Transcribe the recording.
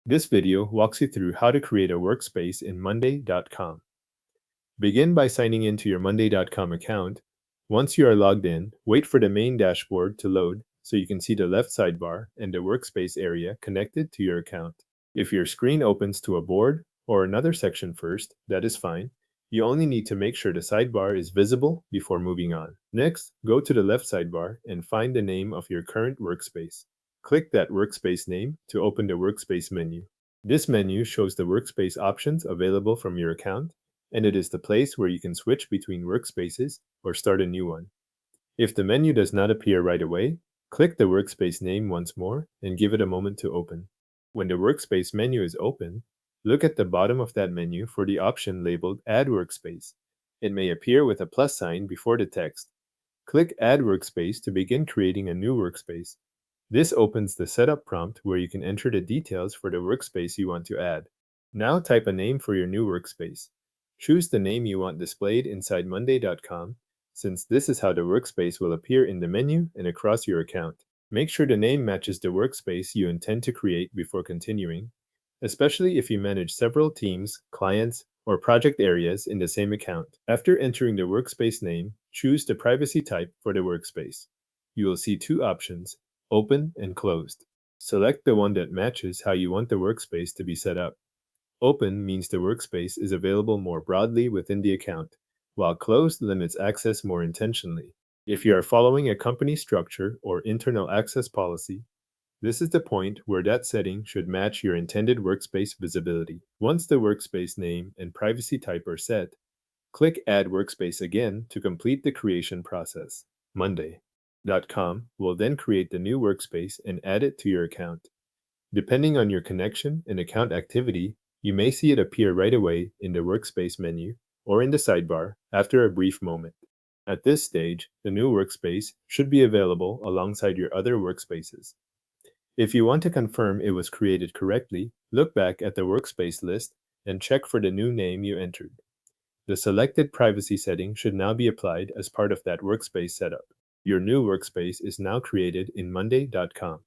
This video walks you through how to create a workspace in monday.com. Begin by signing into your monday.com account. Once you are logged in, wait for the main dashboard to load so you can see the left sidebar and the workspace area connected to your account. If your screen opens to a board or another section first, that is fine. You only need to make sure the sidebar is visible before moving on. Next, go to the left sidebar and find the name of your current workspace. Click that workspace name to open the workspace menu. This menu shows the workspace options available from your account, and it is the place where you can switch between workspaces or start a new one. If the menu does not appear right away, click the workspace name once more and give it a moment to open. When the workspace menu is open, look at the bottom of that menu for the option labeled Add Workspace. It may appear with a plus sign before the text. Click Add Workspace to begin creating a new workspace. This opens the setup prompt where you can enter the details for the workspace you want to add. Now type a name for your new workspace. Choose the name you want displayed inside monday.com, since this is how the workspace will appear in the menu and across your account. Make sure the name matches the workspace you intend to create before continuing, especially if you manage several teams, clients, or project areas in the same account. After entering the workspace name, choose the privacy type for the workspace. You will see two options: open and closed. Select the one that matches how you want the workspace to be set up. Open means the workspace is available more broadly within the account, while closed limits access more intentionally. If you are following a company structure or internal access policy, this is the point where that setting should match your intended workspace visibility. Once the workspace name and privacy type are set, click Add Workspace again to complete the creation process. Monday.com will then create the new workspace and add it to your account. Depending on your connection and account activity, you may see it appear right away in the workspace menu or in the sidebar after a brief moment. At this stage, the new workspace should be available alongside your other workspaces. If you want to confirm it was created correctly, look back at the workspace list and check for the new name you entered. The selected privacy setting should now be applied as part of that workspace setup. Your new workspace is now created in monday.com.